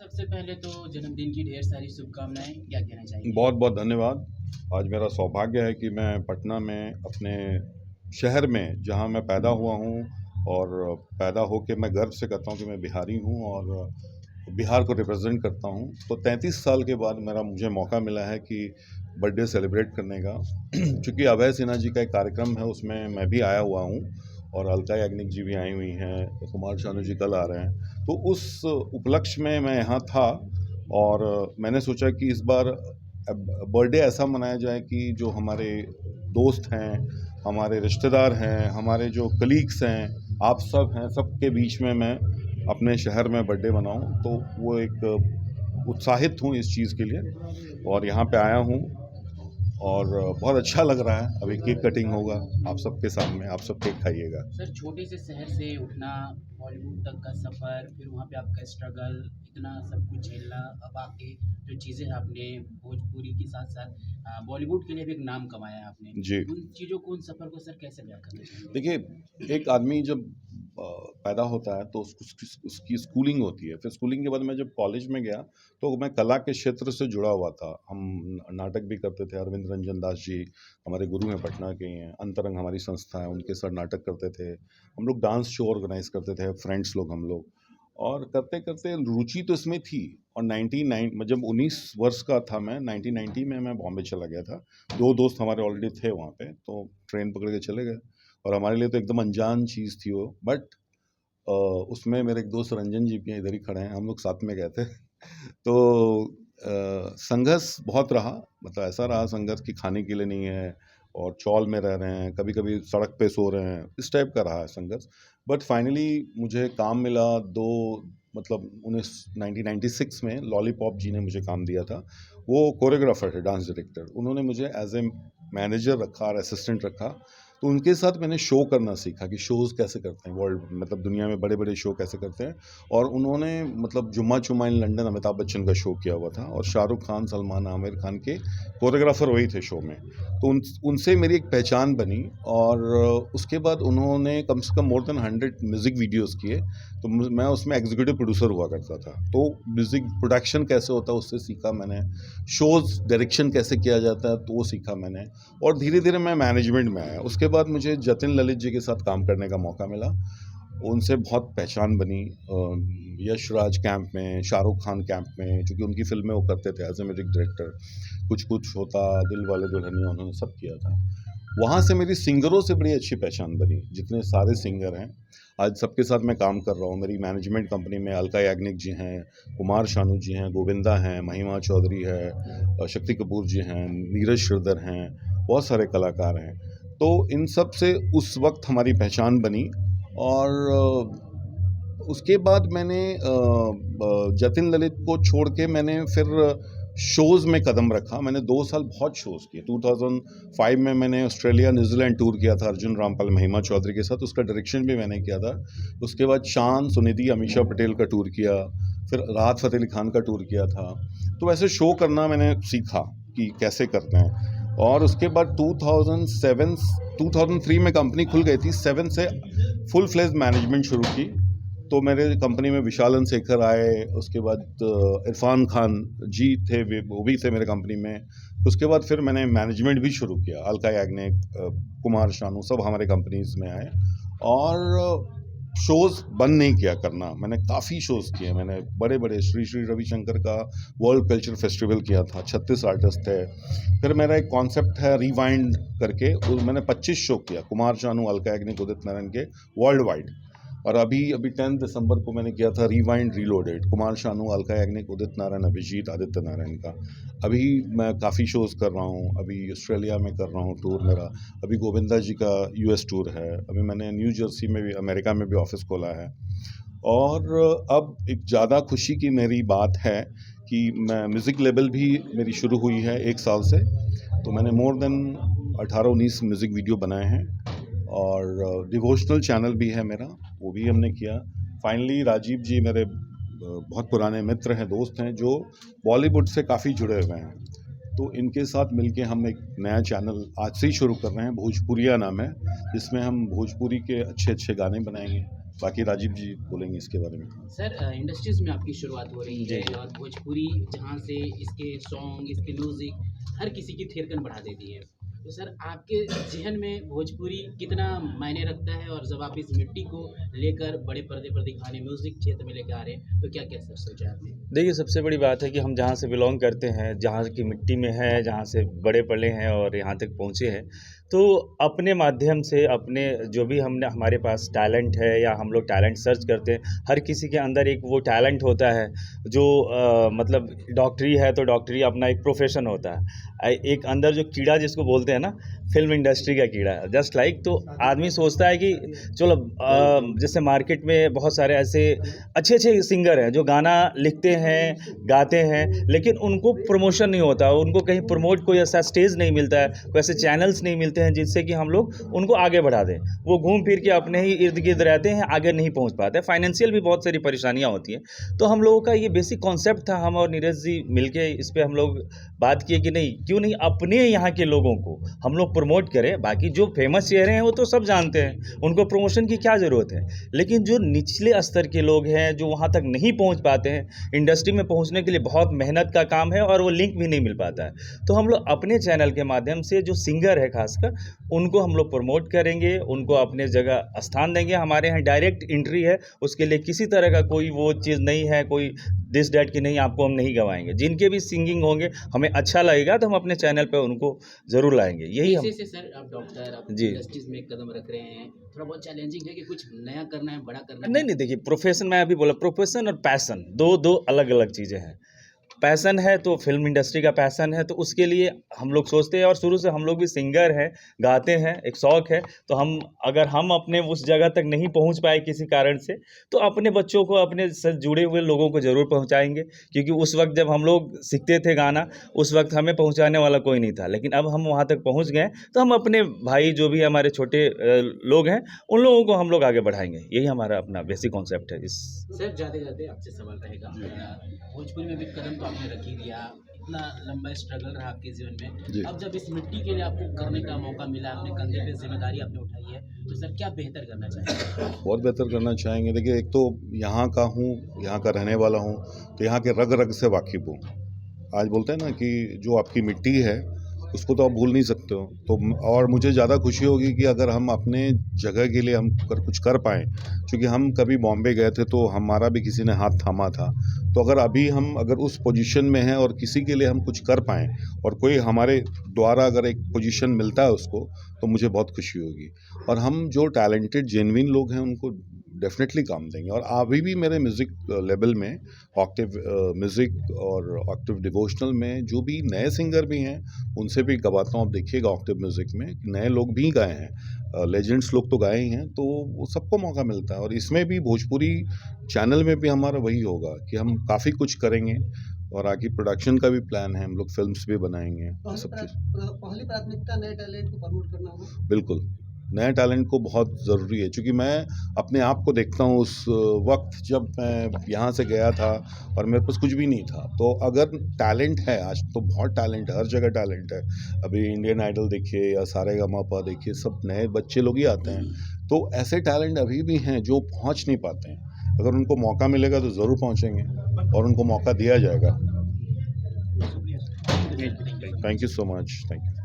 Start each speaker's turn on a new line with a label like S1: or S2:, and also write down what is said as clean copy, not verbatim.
S1: सबसे पहले तो जन्मदिन की ढेर सारी शुभकामनाएँ, क्या कहना चाहेंगे?
S2: बहुत बहुत धन्यवाद। आज मेरा सौभाग्य है कि मैं पटना में अपने शहर में जहाँ मैं पैदा हुआ हूँ और पैदा होके मैं गर्व से कहता हूँ कि मैं बिहारी हूँ और बिहार को रिप्रेजेंट करता हूँ। तो 33 साल के बाद मुझे मौका मिला है कि बर्थडे सेलिब्रेट करने का। चूँकि अभय सिन्हा जी का एक कार्यक्रम है, उसमें मैं भी आया हुआ हूँ और अलका याग्निक जी भी आई हुई हैं, कुमार शानू जी कल आ रहे हैं। तो उस उपलक्ष्य में मैं यहाँ था और मैंने सोचा कि इस बार बर्थडे ऐसा मनाया जाए कि जो हमारे दोस्त हैं, हमारे रिश्तेदार हैं, हमारे जो कलीग्स हैं, आप सब हैं, सबके बीच में मैं अपने शहर में बर्थडे मनाऊं। तो वो एक उत्साहित हूँ इस चीज़ के लिए और यहाँ पे आया हूँ और बहुत अच्छा लग रहा है। अभी केक कटिंग होगा आप सबके सामने, आप सब केक खाइएगा।
S1: सर, छोटे से शहर से उठना, बॉलीवुड तक का सफ़र, फिर वहाँ पे आपका स्ट्रगल, इतना सब कुछ झेलना, अब आके जो चीज़ें आपने भोजपुरी के साथ-साथ बॉलीवुड के लिए भी एक नाम कमाया है आपने।
S2: जी।
S1: उन चीज़ों को, उन सफ़र को सर कैसे बयाँ करना चाहेंगे?
S2: देखिए, एक आदमी जब पैदा होता है तो उसकी स्कूलिंग होती है। फिर स्कूलिंग के बाद मैं जब कॉलेज में गया तो मैं कला के क्षेत्र से जुड़ा हुआ था। हम नाटक भी करते थे। अरविंद रंजन दास जी हमारे गुरु हैं, पटना के ही हैं। अंतरंग हमारी संस्था है, उनके साथ नाटक करते थे। हम लोग डांस शो ऑर्गेनाइज करते थे, फ्रेंड्स लोग हम लोग। और करते-करते रुचि तो इसमें थी और 99 जब 19 वर्ष का था मैं, 1990 में मैं बॉम्बे चला गया था। 2 दोस्त हमारे ऑलरेडी थे वहाँ पे, तो ट्रेन पकड़ के चले गए और हमारे लिए तो एकदम अनजान चीज़ थी वो। बट उसमें मेरे एक दोस्त रंजन जी भी इधर ही खड़े हैं, हम लोग साथ में गए थे। तो संघर्ष बहुत रहा, मतलब ऐसा रहा संघर्ष कि खाने के लिए नहीं है और चौल में रह रहे हैं, कभी-कभी सड़क पे सो रहे हैं, इस टाइप का रहा है संघर्ष। बट फाइनली मुझे काम मिला। 2 मतलब 1996 में लॉलीपॉप जी ने मुझे काम दिया था। वो कोरियोग्राफर है, डांस डायरेक्टर। उन्होंने मुझे एज़ ए मैनेजर रखा और असिस्टेंट रखा। तो उनके साथ मैंने शो करना सीखा कि शोज़ कैसे करते हैं, वर्ल्ड मतलब दुनिया में बड़े-बड़े शो कैसे करते हैं। और उन्होंने मतलब जुम्मा जुम्मा इन लंदन अमिताभ बच्चन का शो किया हुआ था और शाहरुख खान, सलमान, आमिर खान के कोरियोग्राफर वही थे शो में। तो उनसे मेरी एक पहचान बनी और उसके बाद उन्होंने कम से कम मोर देन 100 म्यूज़िक वीडियोज़ किए। तो मैं उसमें एग्जीक्यूटिव प्रोड्यूसर हुआ करता था। तो म्यूज़िक प्रोडक्शन कैसे होता है उससे सीखा मैंने। शोज़ डायरेक्शन कैसे किया जाता है तो वो सीखा मैंने और धीरे-धीरे मैं मैनेजमेंट में आया। उसके बाद मुझे जतिन ललित जी के साथ काम करने का मौका मिला। उनसे बहुत पहचान बनी यश राज कैंप में, शाहरुख खान कैंप में, चूँकि उनकी फ़िल्में वो करते थे एज़ ए म्यूज़िक डायरेक्टर। कुछ कुछ होता, दिलवाले दुल्हनिया, उन्होंने सब किया था। वहाँ से मेरी सिंगरों से बड़ी अच्छी पहचान बनी। जितने सारे सिंगर हैं, आज सबके साथ मैं काम कर रहा हूँ। मेरी मैनेजमेंट कंपनी में अलका याग्निक जी हैं, कुमार शानू जी हैं, गोविंदा हैं, महिमा चौधरी है, शक्ति कपूर जी हैं, नीरज श्रीधर हैं, बहुत सारे कलाकार हैं। तो इन सब से उस वक़्त हमारी पहचान बनी और उसके बाद मैंने जतिन ललित को छोड़ के मैंने फिर शोज़ में कदम रखा। मैंने 2 साल बहुत शोज़ किए। 2005 में मैंने ऑस्ट्रेलिया, न्यूज़ीलैंड टूर किया था अर्जुन रामपाल, महिमा चौधरी के साथ। उसका डायरेक्शन भी मैंने किया था। उसके बाद शान, सुनिधि, अमीषा पटेल का टूर किया। फिर राहत फ़तेह अली खान का टूर किया था। तो वैसे शो करना मैंने सीखा कि कैसे करते हैं। और उसके बाद 2003 में कंपनी खुल गई थी। 7 से फुल फ्लेज मैनेजमेंट शुरू की। तो मेरे कंपनी में विशालन शेखर आए। उसके बाद इरफान खान जी थे, वो भी थे मेरे कंपनी में। उसके बाद फिर मैंने मैनेजमेंट भी शुरू किया। अलका याग्निक, कुमार शानू सब हमारे कंपनीज में आए और शोज़ बंद नहीं किया करना। मैंने काफ़ी शोज़ किए। मैंने बड़े-बड़े श्री श्री रविशंकर का वर्ल्ड कल्चर फेस्टिवल किया था, 36 आर्टिस्ट थे। फिर मेरा एक कॉन्सेप्ट है रिवाइंड करके, मैंने 25 शो किया, कुमार शानू, अलका याग्निक, उदित नारायण के वर्ल्ड वाइड। और अभी 10 दिसंबर को मैंने किया था रिवाइंड रीलोडेड, कुमार शानू, अलका याग्निक, उदित नारायण, अभिजीत, आदित्य नारायण का। अभी मैं काफ़ी शोज़ कर रहा हूँ। अभी ऑस्ट्रेलिया में कर रहा हूँ टूर मेरा। अभी गोविंदा जी का यूएस टूर है। अभी मैंने न्यू जर्सी में भी, अमेरिका में भी ऑफिस खोला है। और अब एक ज़्यादा खुशी की मेरी बात है कि मैं म्यूज़िक लेबल भी मेरी शुरू हुई है 1 साल से। तो मैंने मोर देन 18-19 म्यूज़िक वीडियो बनाए हैं और डिवोशनल चैनल भी है मेरा, वो भी हमने किया। फाइनली राजीव जी मेरे बहुत पुराने मित्र हैं, दोस्त हैं, जो बॉलीवुड से काफ़ी जुड़े हुए हैं। तो इनके साथ मिलके हम एक नया चैनल आज से ही शुरू कर रहे हैं, भोजपुरिया नाम है, जिसमें हम भोजपुरी के अच्छे-अच्छे गाने बनाएंगे बाकी राजीव जी बोलेंगे इसके बारे में।
S1: सर इंडस्ट्रीज़ में आपकी शुरुआत हो रही
S3: जी,
S1: है
S3: जी।
S1: और भोजपुरी जहाँ से इसके सॉन्ग, इसके म्यूज़िक हर किसी की थिरकन बढ़ा देती है। तो सर आपके ज़हन में भोजपुरी कितना मायने रखता है और जब आप इस मिट्टी को लेकर बड़े पर्दे पर दिखाने म्यूज़िक क्षेत्र में लेके आ रहे हैं, तो क्या-क्या सर सोचा है आपने?
S3: देखिए, सबसे बड़ी बात है कि हम जहाँ से बिलॉन्ग करते हैं, जहाँ की मिट्टी में हैं, जहाँ से बड़े पले हैं और यहाँ तक पहुँचे हैं, तो अपने माध्यम से अपने जो भी हमने हमारे पास टैलेंट है या हम लोग टैलेंट सर्च करते हैं, हर किसी के अंदर एक वो टैलेंट होता है जो मतलब डॉक्टरी है तो डॉक्टरी अपना एक प्रोफ़ेशन होता है। एक अंदर जो कीड़ा जिसको बोलते हैं ना, फ़िल्म इंडस्ट्री का कीड़ा, जस्ट लाइक तो आदमी सोचता है कि चलो जैसे मार्केट में बहुत सारे ऐसे अच्छे-अच्छे सिंगर हैं जो गाना लिखते हैं, गाते हैं, लेकिन उनको प्रमोशन नहीं होता, उनको कहीं प्रमोट कोई ऐसा स्टेज नहीं मिलता है, कोई ऐसे चैनल्स नहीं मिलते हैं जिससे कि हम लोग उनको आगे बढ़ा दें। वो घूम फिर के अपने ही इर्द-गिर्द रहते हैं, आगे नहीं पहुँच पाते। फाइनेंशियल भी बहुत सारी परेशानियाँ होती हैं। तो हम लोगों का ये बेसिक कॉन्सेप्ट था, हम और नीरज जी मिलके इस पे हम लोग बात किए कि नहीं, क्यों नहीं अपने यहाँ के लोगों को हम लोग प्रमोट करें। बाकी जो फेमस चेहरे हैं वो तो सब जानते हैं, उनको प्रमोशन की क्या ज़रूरत है। लेकिन जो निचले स्तर के लोग हैं, जो वहाँ तक नहीं पहुँच पाते हैं, इंडस्ट्री में पहुँचने के लिए बहुत मेहनत का काम है और वो लिंक भी नहीं मिल पाता है। तो हम लोग अपने चैनल के माध्यम से जो सिंगर है खासकर, उनको हम लोग प्रमोट करेंगे, उनको अपने जगह स्थान देंगे। हमारे यहाँ डायरेक्ट एंट्री है, उसके लिए किसी तरह का कोई वो चीज़ नहीं है, कोई दिस दैट कि नहीं आपको हम नहीं गवाएँगे। जिनके भी सिंगिंग होंगे, हमें अच्छा लगेगा तो हम अपने चैनल पे उनको ज़रूर लाएँगे। यही हम
S1: जैसे सर आप डॉक्टर, आप
S3: जी।
S1: इंडस्ट्रीज़ में कदम रख रहे हैं, थोड़ा बहुत चैलेंजिंग है कि कुछ नया करना है, बड़ा करना है?
S3: नहीं, नहीं देखिए प्रोफ़ेशन मैं अभी बोला प्रोफ़ेशन और पैशन 2 अलग-अलग चीज़ें हैं। पैशन है तो फ़िल्म इंडस्ट्री का पैशन है तो उसके लिए हम लोग सोचते हैं और शुरू से हम लोग भी सिंगर हैं, गाते हैं, एक शौक है। तो अगर हम अपने उस जगह तक नहीं पहुँच पाए किसी कारण से, तो अपने बच्चों को अपने से जुड़े हुए लोगों को ज़रूर पहुँचाएँगे। क्योंकि उस वक़्त जब हम लोग सीखते थे गाना, उस वक़्त हमें पहुँचाने वाला कोई नहीं था। लेकिन अब हम वहाँ तक पहुँच गए, तो हम अपने भाई जो भी हमारे छोटे लोग हैं, उन लोगों को हम लोग आगे बढ़ाएँगे। यही हमारा अपना बेसिक कॉन्सेप्ट है इस
S1: सर जाते-जाते आपसे सवाल रहेगा भोजपुरी में भी कदम तो आपने रख ही दिया, इतना लंबा स्ट्रगल रहा आपके जीवन
S2: जी।
S1: में। अब जब इस मिट्टी के लिए आपको करने का मौका मिला, अपने कंधे पे ज़िम्मेदारी आपने उठाई है, तो सर क्या बेहतर करना चाहेंगे?
S2: बहुत बेहतर करना चाहेंगे। देखिए, एक तो यहाँ का हूँ, यहाँ का रहने वाला हूँ, तो यहाँ के रग-रग से वाकिफ़ हूँ। आज बोलते हैं ना कि जो आपकी मिट्टी है, उसको तो आप भूल नहीं सकते हो। तो और मुझे ज़्यादा खुशी होगी कि अगर हम अपने जगह के लिए हम कुछ कर पाएँ, क्योंकि हम कभी बॉम्बे गए थे तो हमारा भी किसी ने हाथ थामा था। तो अगर उस पोजीशन में हैं और किसी के लिए हम कुछ कर पाएँ और कोई हमारे द्वारा अगर एक पोजीशन मिलता है उसको, तो मुझे बहुत खुशी होगी। और हम जो टैलेंटेड जेन्युइन लोग हैं उनको डेफ़िनेटली काम देंगे। और अभी भी मेरे म्यूज़िक लेवल में ऑक्टेव म्यूज़िक और ऑक्टेव डिवोशनल में जो भी नए सिंगर भी हैं, उनसे भी गवाता हूँ। आप देखिएगा ऑक्टेव म्यूज़िक में नए लोग भी गाए हैं, लेजेंड्स लोग तो गाए ही हैं, तो वो सबको मौका मिलता है। और इसमें भी भोजपुरी चैनल में भी हमारा वही होगा कि हम काफ़ी कुछ करेंगे और आगे प्रोडक्शन का भी प्लान है, हम लोग फ़िल्म्स भी बनाएँगे, सब चीज़।
S4: पहली प्राथमिकता नए टैलेंट को प्रमोट करना होगा।
S2: बिल्कुल, नए टैलेंट को बहुत ज़रूरी है, क्योंकि मैं अपने आप को देखता हूँ उस वक़्त जब मैं यहाँ से गया था और मेरे पास कुछ भी नहीं था। तो अगर टैलेंट है, आज तो बहुत टैलेंट है, हर जगह टैलेंट है। अभी इंडियन आइडल देखिए या सारेगामापा देखिए, सब नए बच्चे लोग ही आते हैं। तो ऐसे टैलेंट अभी भी हैं जो पहुँच नहीं पाते हैं। अगर उनको मौका मिलेगा तो ज़रूर पहुँचेंगे और उनको मौका दिया जाएगा। Thank you so much. Thank you.